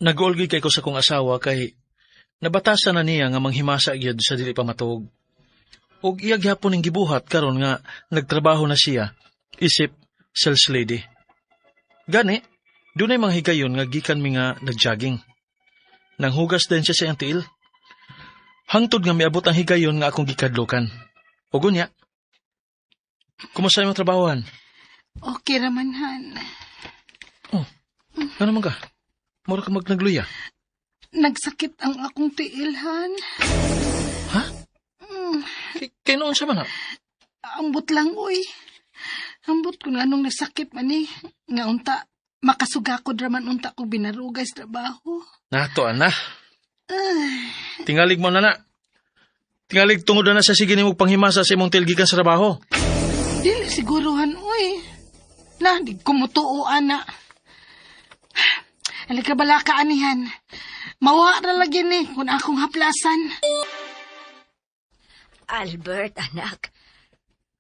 Nag-ulgi kay ko sa kong asawa kay nabatasan na niya nga manghimasa gyud sa dili pa matuog. Ug iya gyapon ning gibuhat karon nga nagtrabaho na siya isip sales lady. Gani, dunay mga higayon nga gikan mi nga nagjogging. Nanghugas din siya sa iyang tiil. Hangtod nga miabot ang higayon nga akong gikadlokan. O gunya, kumusta yung trabahoan? Okay raman, Han. Oh, ano naman ka? Mura ka magnagluya. Nagsakit ang akong tiil, Han. Ha? Kaya noon siya man ha? Ambot lang, uy. Ambot ko nga nung nasakit man eh. Nga unta, makasugakod raman unta ko binarugay sa trabaho. Nato, ana. Tingalig mo na. Tingalig tungod na sa sige ni mong panghimasa sa imong tilgikan sa trabaho. Dili siguruhan, uy. Na, di kumutuo, ana. Halika balaka, anihan. Mawa na lagi ni kung akong haplasan. Albert, anak.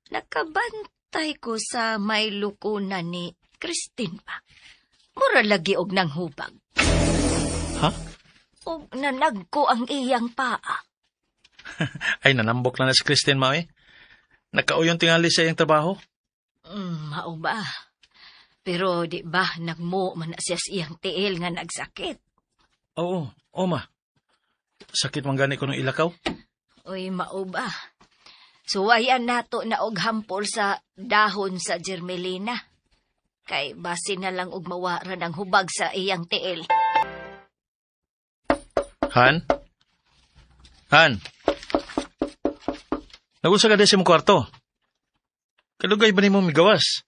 Nakabantay ko sa may lukunan ni Christine pa. Mura lagi og nang hubag. Ha? Og nanagko ang iyang paa. Ay, nanambok na si Christine, ma eh. Nakauyon tingali sa iyang trabaho. Mao ba? Pero di ba nagmo man na siya sa iyang tiil nga nagsakit? Oo, ma. Sakit man gani ko nung ilakaw. Uy, mao ba? Suwayan nato na og hampol sa dahon sa germelina. Kay basi na lang og mawaran ang hubag sa iyang tiil. Han? Nagunsa ka din sa mong kwarto. Kalugay ba ni mo migawas?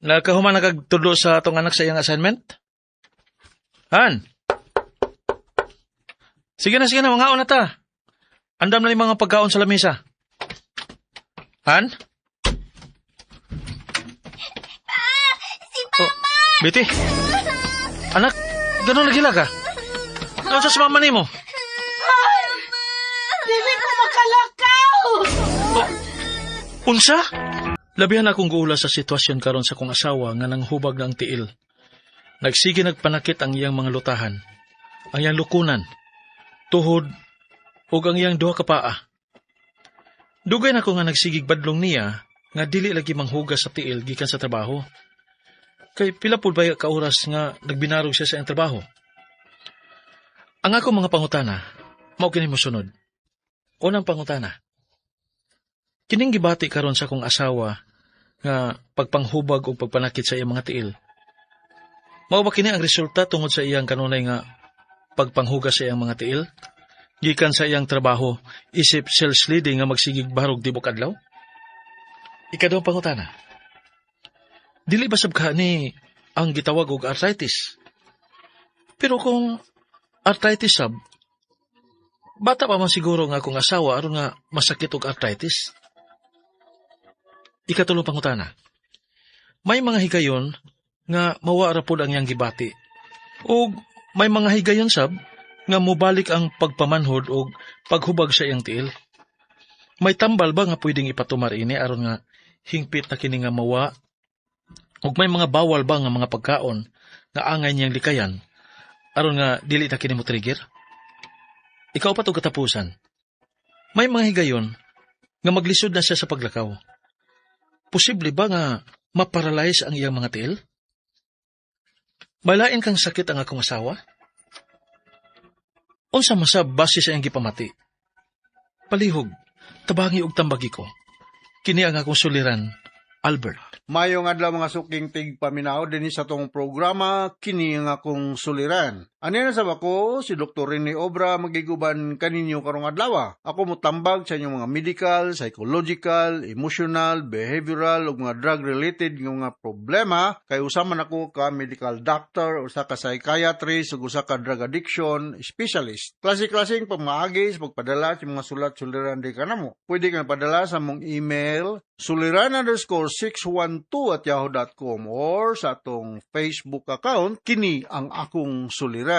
Nakahuman na kagtudlo sa atong anak sa iyang assignment? Han? Sige na, mangaon na ta. Andam na yung mga pagkaon sa lamesa. Han? Si Mama! Oh, Betty? Anak, gano'n nagila ka? Ano sa mama ni mo? Dili ko makalakaw! Unsa? Labihan akong guula sa sitwasyon karon sa kong asawa nga nanghubag ng tiil. Nagsige nagpanakit ang iyang mga lutahan, ang iyang lukunan, tuhod, ug ang iyang duha ka paa. Dugay na ko nga nagsigig badlong niya nga dili lagi manghugas sa tiil gikan sa trabaho. Kay pila pud ba ka oras nga nagbinarog siya sa iyang trabaho. Ang ako mga pangutana, mao kini mosunod. Unang pangutana. Kining gibati karon sa kong asawa nga pagpanghubag o pagpanakit sa iyang mga tiil. Mao ba kini ang resulta tungod sa iyang kanunay nga pagpanghugas sa iyang mga tiil? Gikan sa iyang trabaho, isip sales lady nga magsigig barog tibok adlaw? Ikaduhang pangutana. Dili ba sabka ni ang gitawag og arthritis? Pero kung arthritis sab, bata pa man siguro nga akong asawa aron nga masakit og arthritis. Ikatulong pangutana. May mga higayon nga mawara pod ang iyang gibati. O may mga higayon sab nga mubalik ang pagpamanhod o paghubag sa iyang tiil. May tambal ba nga pwedeng ipatumar ini aron nga hingpit na kini nga mawa? O may mga bawal ba nga mga pagkaon nga angay niyang likayan aron nga dili na kini mo trigger? Ikaw pa to katapusan. May mga higayon nga maglisod na siya sa paglakaw. Posible ba nga maparalyze ang iyang mga tiil? Malain kang sakit ang akong asawa? Unsa masab base sa iyang gipamati? Palihog, tabangi og tambagi ko. Kini ang akong suliran, Albert. Mayong adlaw mga suking tigpaminaw din sa tong programa kini nga akong suliran. Ani na sab ako si Dr. Rene Obra magiguban kaninyo karong adlaw. Ako motambag sa inyong mga medical, psychological, emotional, behavioral ug mga drug related nga mga problema kay usa man ako ka medical doctor, usa ka psychiatrist ug usa ka drug addiction specialist. Klase-klaseng pamaagi sa pagpadala sa mga sulat-suliran di kanamo. Pwede ka padala sa mong email suliran_612@yahoo.com or sa atong Facebook account kini ang akong suliran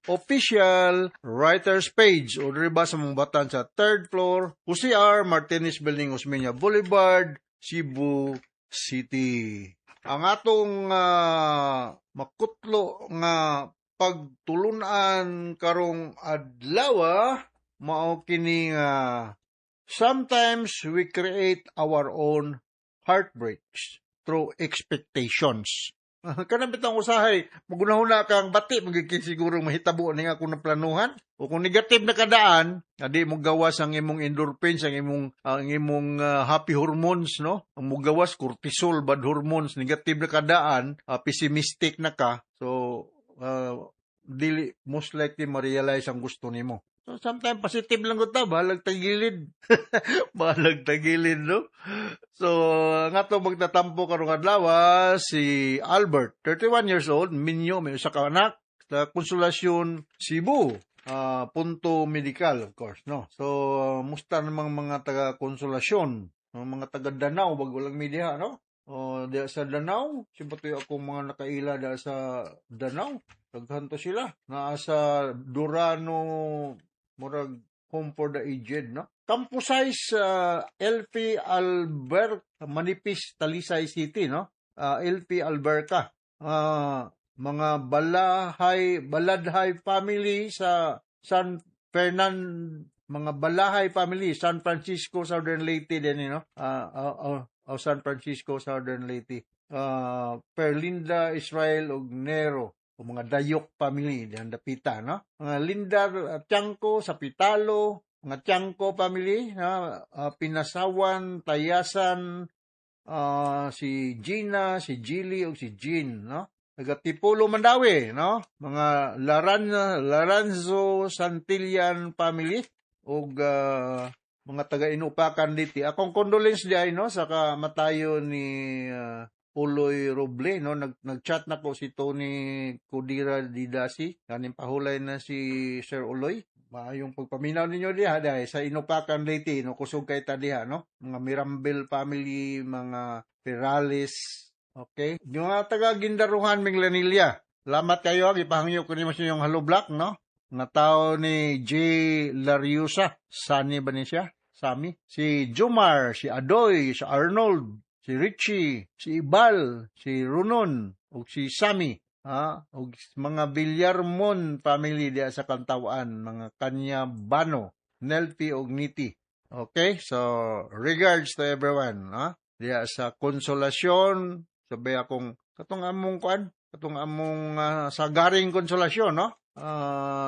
official writers page o diriba sa mong batan sa 3rd floor Jose R. Martinez Building, Osmeña Boulevard, Cebu City. ang atong makutlo nga pagtulunan karong adlaw mao kini nga sometimes we create our own heartbreaks through expectations. Kanang bitang usahay, magunahuna kang bati, magiging siguro mahitabo ni nga kung naplanuhan. O kung negative na kadaan, di mo gawas ang imong endorphins, ang imong happy hormones, no? Ang mo gawas cortisol, bad hormones, negative na kadaan, pessimistic na ka. So, dili most likely ma-realize ang gusto nimo. So, sometimes positive lang ko ta, bahalag tagilid. Bahalag tagilid, no? So, nga to magtatampo karong adlaw si Albert, 31 years old, minyo, may usa ka anak, sa Konsolasyon, Cebu. Punto medical, of course, no? So, musta namang mga taga-Konsolasyon, mga taga-Danau, bago lang media, no? O, diya sa Danau, siyempre ako mga nakaila diya sa Danau, naghanto sila. Naa sa Durano, murag home for the aged, no? Campusay sa LP Albert, Manipis, Talisay City, no? LP Alberca. Mga Baladhay family sa mga Balahay family, San Francisco, Southern Leyte din, no? San Francisco, Southern Leyte. Perlinda, Israel, ug Nero, o mga Dayok family, diyan dapita, no? Mga Lindar, Tiangco, Sapitalo, mga Tiangco family, Pinasawan, Tayasan, si Gina, si Gili, o si Jean, no? Tipulo Mandawi, no? Mga Laranzo, Santillan family, o mga taga-inupakan diti. Akong condolence di ay, no? Sa kamatayo ni Uloy Roble, no? Nag-chat na ko si Tony Codira Didasi. Kaning pahulay na si Sir Uloy. Maayong pagpaminaw ninyo diha dahil sa inupakan diti, no? Kusog kay ta diha, no? Mga Mirambel family, mga Perales. Okay? Yung taga Gindaruhan, Minglanilla. Salamat kayo. Ipahangyo ko naman sa inyong Hello Black, no? Nga tao ni J. Lariusa. Sani ba niya siya? Sami. Si Jumar, si Adoy, si Arnold, si Richie, si Ibal, si Runon, o si Sami. O mga Bilyarmon family diya sa Kantawan, mga Kanya Bano, Nelpi o Niti. Okay? So, regards to everyone. Diya sa Konsolasyon, sabi akong, katong among sagaring Konsolasyon, no?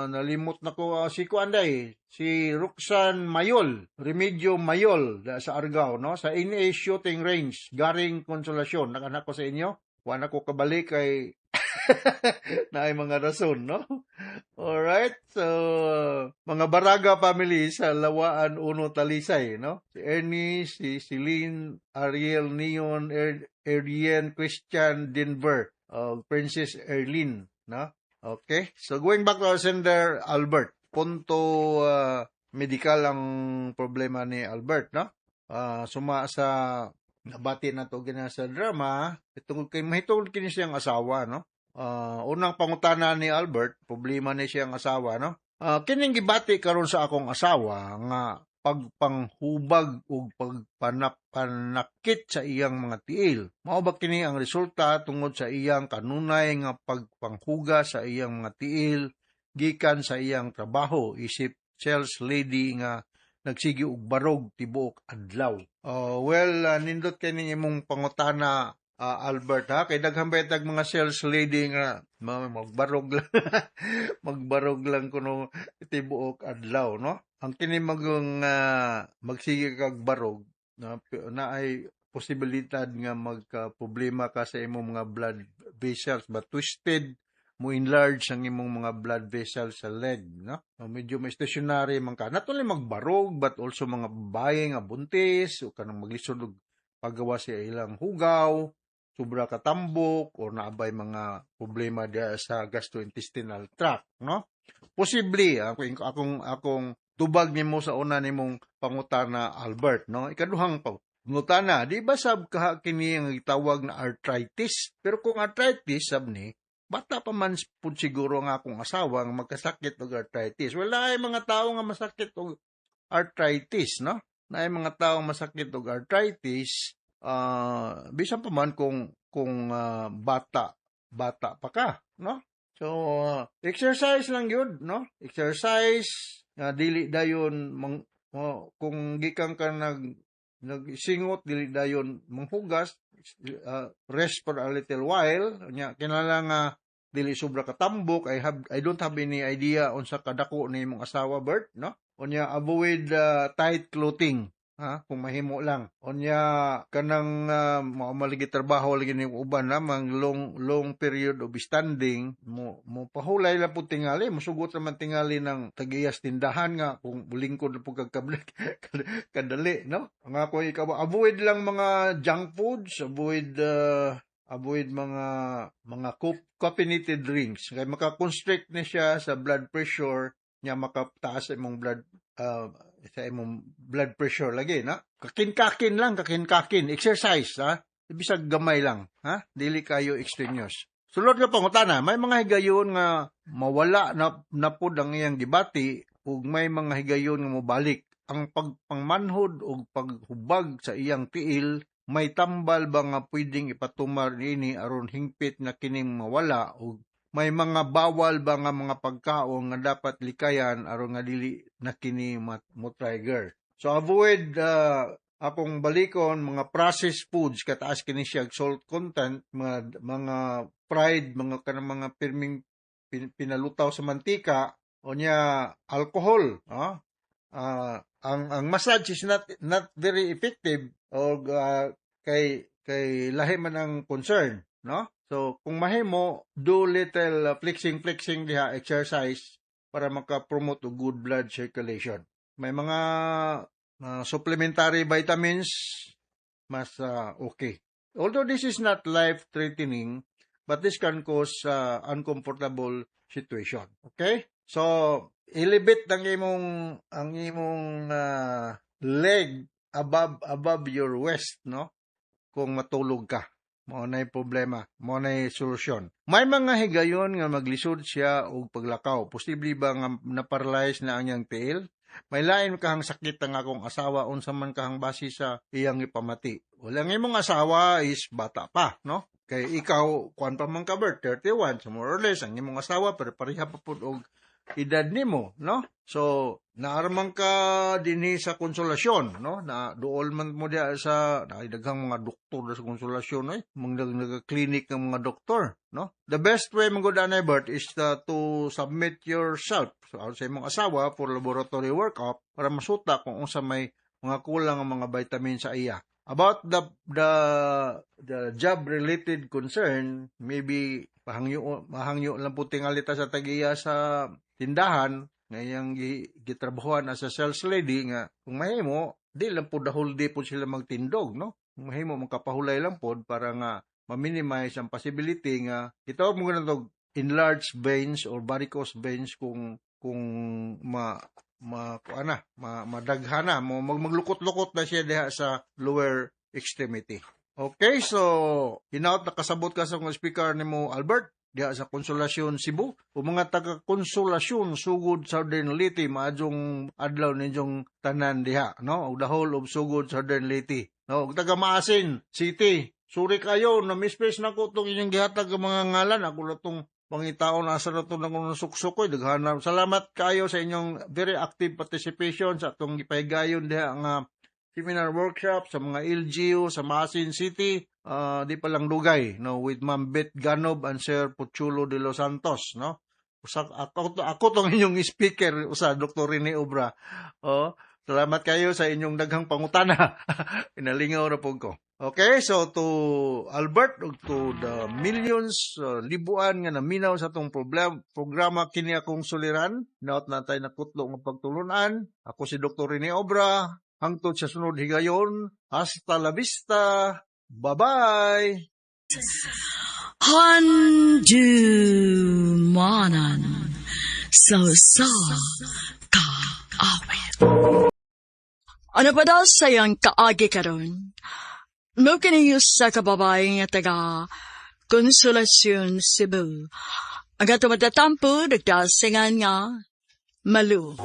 Nalimot na ko si Kuanday, si Roxanne Mayol, Remigio Mayol sa Argao, no? Sa NA Shooting Range, Garing Konsolasyon. Nakanak ko sa inyo. Wala ko kabalik kay na ay mga rason, no? Alright, so mga Baraga family sa Lawaan Uno Talisay, no? Si Ernie, si Celine, Ariel Neon, Erien, Christian, Denver, Princess Erlin, no? Okay, so going back to our sender, Albert. Punto medical ang problema ni Albert, no? Suma sa nabati na to gina sa drama, mahitungod kini siyang asawa, no? Unang pangutana ni Albert, problema ni siyang asawa, no? Kining gibati karon sa akong asawa nga pagpanghubag o pagpanakit sa iyang mga tiil. Mao ba kini ang resulta tungod sa iyang kanunay nga pagpanghuga sa iyang mga tiil gikan sa iyang trabaho isip sales lady nga nagsigi og barog tibuok adlaw. Nindot kay ning imong pangutana, Albert, ha? Kay daghang betag mga sales lady nga magbarog lang. Magbarog lang kuno tibuok adlaw, no? Ang kini magsige kag barog na ay posibilidad nga magka-problema ka sa imong mga blood vessels, but twisted mo enlarge ang imong mga blood vessels sa leg, no? Medyo may stationary man ka. Not only magbarog, but also mga babae nga buntis, o kanang maglisod og paggawa sa ilang hugaw, sobra katambok, o naabay mga problema dia sa gastrointestinal tract, no? Posible, akong tubag nimo sa una nimong pangutana, Albert, no? Ikaduhang pangutana, di ba sab kini ang gitawag na arthritis? Pero kung arthritis sab ni, bata pa man pud siguro nga akong asawa nga magkasakit og arthritis. Wala ay mga tao nga masakit og arthritis, no? Na ay mga tao masakit og arthritis, bisan pa man kung bata pa ka, no? So exercise lang yun, no? Exercise dili dayon kung gikan ka nagsingot dili dayon manghugas, rest for a little while nya kinala nga dili sobra katambok. I don't have any idea unsa kadako ni imong asawa, Bert, no? Unya avoid tight clothing, ha, kung mahimo lang. Unya kanang malagi trabaho lagi ni uban namang long period of standing mo pahulay la pud tingali, mosugot naman tingali ng tagiyas tindahan nga kung bulingkod na pud kadali, no? Nga ko ikaw avoid lang mga junk foods, avoid mga caffeinated drinks kay maka-constrict ni siya sa blood pressure nya, makataas imong blood pressure lagi, na kakin-kakin lang, exercise, ha, bisag gamay lang, ha, dili kayo extraneous. Sulod nga pangutana, may mga higayon nga mawala na pud ang iyang gibati ug may mga higayon nga mobalik. Ang pagpangmanhod ug paghubag sa iyang tiil, may tambal ba nga pwedeng ipatumar niini aron hingpit na kining mawala, ug may mga bawal ba nga mga pagkaon nga dapat likayan aron nga dili na kini mo-trigger. So avoid akong balikon mga processed foods kataas kini siya salt content, mga fried, mga pirming pinalutaw sa mantika, o niya alcohol, ang massage is not very effective o kay lahi man ang concern, no? So kung mahimo, do little flexing diha, exercise para maka-promote og good blood circulation. May mga supplementary vitamins mas okay. Although this is not life-threatening, but this can cause uncomfortable situation. Okay? So ilibit ang imong leg above your waist, no? Kung matulog ka, mo na problema, mo na solusyon. May mga higayon nga maglisod siya og paglakaw. Posible ba nga na-paralyze na ang iyang tiil? May lain kahang sakit ang akong asawa, unsa man kahang base sa iyang ipamati. Wala nga imong asawa is bata pa, no? Kay ikaw, kuan pa man ka, Bert, 31, so more or less, ang imong asawa, pero pareha pa po og edad nimo, no? So, naaraman ka dinhi sa konsolasyon, no? Na duol man mo diha sa daghang mga doktor sa konsolasyon, nag-clinic ng mga doktor, no? The best way mong anay, Bert, is to submit yourself sa imong asawa for laboratory workup para masuta kung unsa may mga kulang ang mga vitamin sa iya. About the job related concern, maybe mahangyo lang po tingalita sa tagiya sa tindahan ngayang gitrabahuan as a sales lady nga kung mahimo di lang po the whole day po sila magtindog, no? Kung mahimo makapahulay lang po para nga ma-minimize ang possibility nga itawag mo ganito enlarged veins or varicose veins kung madaghana mo maglukot-lukot na siya diha sa lower extremity. Okay, so hinaut nakasabot ka sa speaker nimo, Albert, diha sa Konsolasyon, Cebu. O mga taga-Konsolasyon sugod Southern Leyte, maadjong adlaw ninyong tanan diha, no? O the whole of sugod Southern Leyte, no? O taga Maasin City, suri kayo na misplace na ko itong inyong gihatag mga ngalan. Ako na itong pangitaon asa na ito ng suksukoy. Daghanap. Salamat kayo sa inyong very active participation sa itong gipahigayon diha nga seminar workshop sa mga LGU sa Maasin City, di pa lang dugay, no, with Ma'am Beth Ganob and Sir Puchulo de los Santos, no. Ako tong inyong speaker usa Dr. Rene Obra. Salamat kayo sa inyong daghang pangutana. Pinalingaw na po ko. Okay, so to Albert, to the millions, libuan nga naminaw sa itong programa kini akong suliran, naot na tayo nakutlo ng pagtulunan. Ako si Dr. Rene Obra, hangtod sa sunod higayon, hasta la vista, bye-bye! Handumanan sa kaawit. Ano pa daw sayang kaagi karon? No kiniyos sa kababae nga taga Konsolasyon, Cebu. Ang ato matatampo, nagdasingan nga, Malu.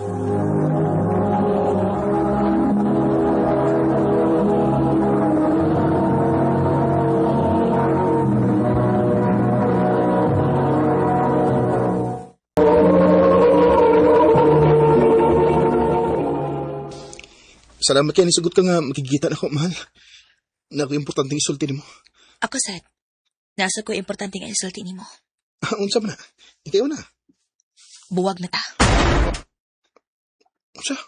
Salamat kay nisugot ka nga makikita na ako, mahal. Na ako importanteng isulti mo. Ako, sad. Nasa ko importante nga isulti nimo. Unsa man na? Ikaw na. Buwag na ta. Unsa?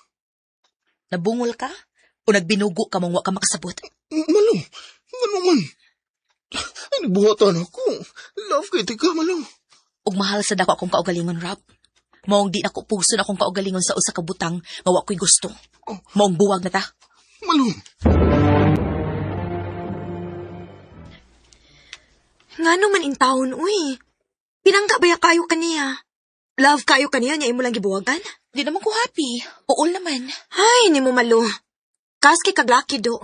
Nabungol ka? O nagbinugo ka mong wa ka makasabot? Malo. Ano man? Ay, nagbuhatan ako. Love kay tika, malo. Ug mahal sa dako akong kaugalingon, Rob. Maong di ako puso na akong kaugalingon sa usa ka butang nga wa ko'y gusto. Maong buwag na ta. Malo. Nga naman in taon, uy. Pinangga baya kayo kaniya. Love kayo kaniya, niya imo lang gibuwagan? Di naman ko happy. Uol naman. Ay, ni mo malo. Kaski kaglaki do.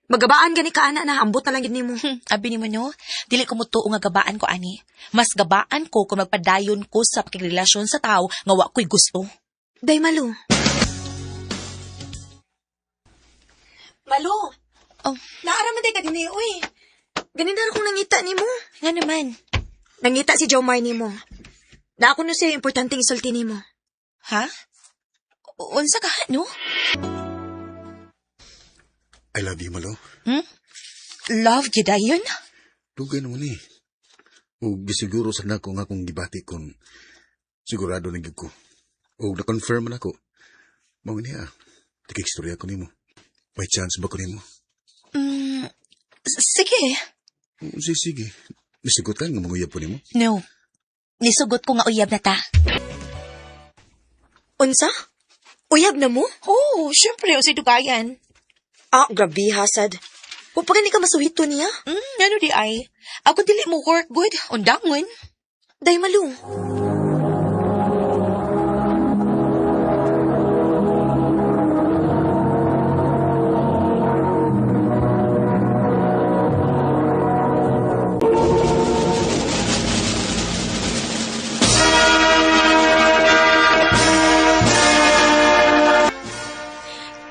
Magabaan gani ka ana na, ambot na lang gid nimo. Abi ni mo no, dili ko mutuo nga gabaan ko ani. Mas gabaan ko kung magpadayon ko sa pakigrelasyon sa tao nga wa ko'y gusto. Day malo. Malo. Oh. Naaraman day ka din uy. Ganun na akong nangita nimo. Nga naman. Nangita si Jomar nimo. Na ako na siya importanteng isulti nimo. Ha? Unsa ka, no? I love you, malo. Love gyud ayon? Dugay naman eh. O gisiguro sana ko nga kung gibati kung sigurado na gyud ko. O na-confirm na ako. Mao niya, tikik-istorya ko nimo. May chance ba ko nimo? Sige. Sige. Nasigot ka nga manguyab po nimo? No. Nisugot ko nga uyab na ta. Unsa? Uyab na mo? Oo, syempre, o si Dugayan. Ah, grabe hasad. Kung pa gani ka masuhito niya? Ano di ay? Ako dili mo work good. Undangon. Day malo.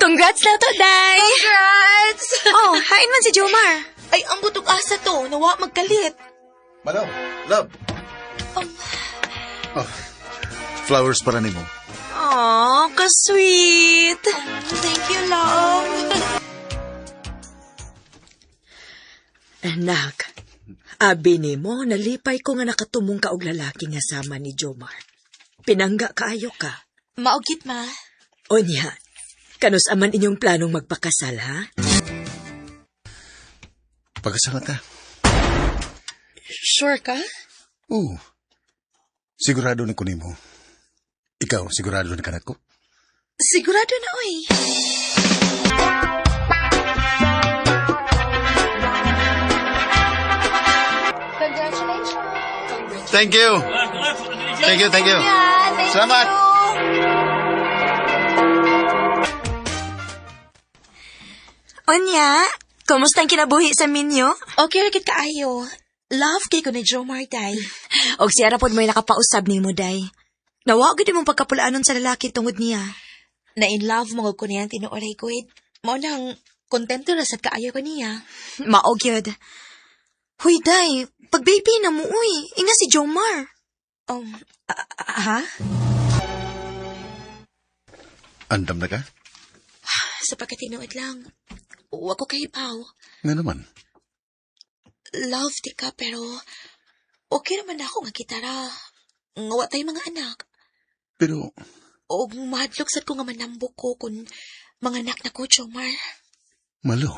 Congrats na to, Day! Congrats! Oh, hain man si Jomar. Ay, ang butog asa to. Nawa magkalit. Malo, love. Oh, flowers para nimo. Aw, ka-sweet. Thank you, love. Anak, abi ni mo, nalipay ko nga nakatumong ka og lalaki nga sama ni Jomar. Pinangga kaayo ka. Maugit, ma. Onya, kanus aman inyong planong magpakasal, ha? Pagkasama ta. Sure ka? Oo. Sigurado na ko nimo. Ikaw, sigurado na ka na ko? Sigurado na, oy. Thank you. Thank you. Salamat. Onya, kumusta ang kinabuhi sa minyo? Okay, rakit kaayo. Love kay ko ni Jomar, Day. Og siya ra pod may nakapausab nimo, day. Nawa gid imong pagkapulaanon sa lalaki tungod niya. Na in love mo ko niya tinuoray ko. Mao nang kontento na sad kaayo ko niya. Mao gyud. Huy, day, pag baby na mo, uy, inga si Jomar. Ha? Andam na ka? Sa pagkatinuod lang. Huwag ko kayo paw. Nga naman. Love di ka, pero okay naman ako nga gitara. Ngawa tayo mga anak. Pero, O mahadlok sad ko nga manambok ko kung mga anak na ko, Jomar. malo.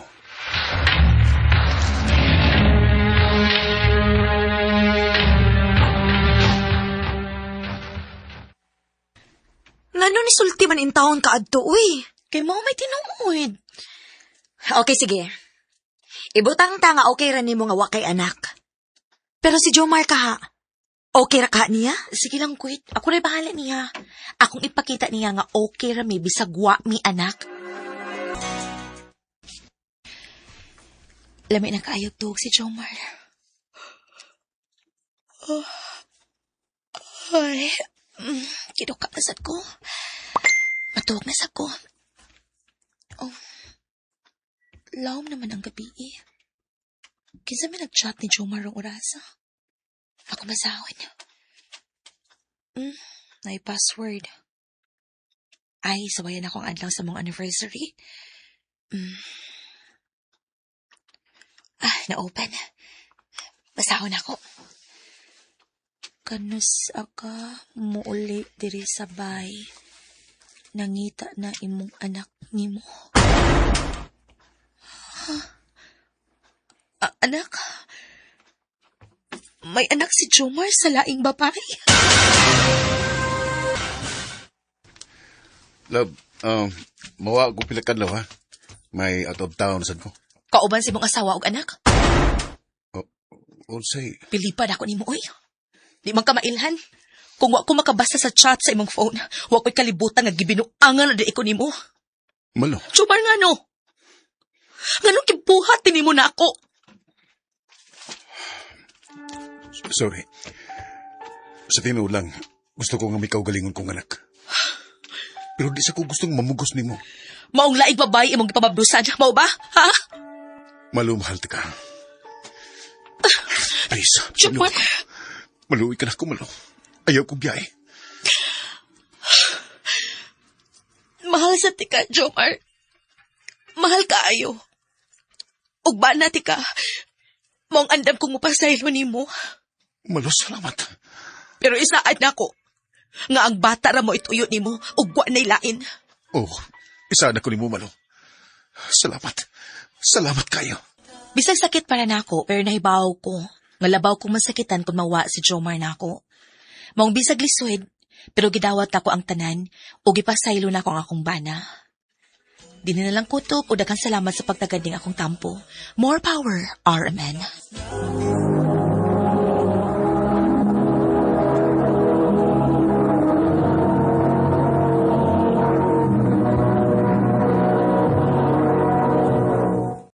Ngano ni sulti man in taon ka adto, uy. Kay mo may tinuod. Okay, sige. Ibutang ta nga okay ra nimo nga wa kay anak. Pero si Jomar ka ha. Okay ra ka niya? Sige lang, quit. Ako rin bahala niya. Akong ipakita niya nga okay rami bisag wa mi anak. Lami na kaayog tug si Jomar. Ay, kinuka na sad ko. Matuog na sad ko. Lawom naman ang gabi eh. Kinsa may nag-chat ni Jomar rong orasa. Ako masahon. May password. Ay, sabayan akong adlaw sa mong anniversary. Na-open. Basahon ako. Kanus aka muuli diri sa bay. Nangita na imong anak nimo. Anak? May anak si Jomar sa laing babae? Love, mawa ko pila kadlaw ha. May out of town sad ko. Kauban si mong asawa og anak? Unsay, Pilipad ako nimo oy. Di man ka mailhan. Kung wa ko makabasa sa chat sa imong phone, wa ko'y kalibutan nga gibinuangan na di ko nimo. malo. Jomar nga no. Nganong kibuhat nimo na ako? Sorry. Sa tinuod lang, gusto ko nga may kaugalingon kong anak. Pero di sa ko gustong mamugos nimo. Maong laig babae imong gipamabdusan, mao ba? Ha? Malo, mahal ka. Please, Jomar. maluwi ka na ko, malo. Ayaw ko biyahe. Mahal sa tika, Jomar. Mahal ka ayo. Ug ba na tika, maong andam kong mupasaylo nimo. Malo, salamat. Pero isaad na ko, nga ang bata ra mo ituyo nimo, ug wa nay lain. Oh, isa na ko ni mo, malo. Salamat. Salamat kayo. Bisag sakit para nako, pero nahibaw ko. Nga labaw kong masakitan kung mawa si Jomar nako. Maong bisag lisod, pero gidawat ako ang tanan, o gipasaylo na ako ang akong bana. Di na lang kutob o daghang salamat sa pagtagading akong tampo. More power, RMN.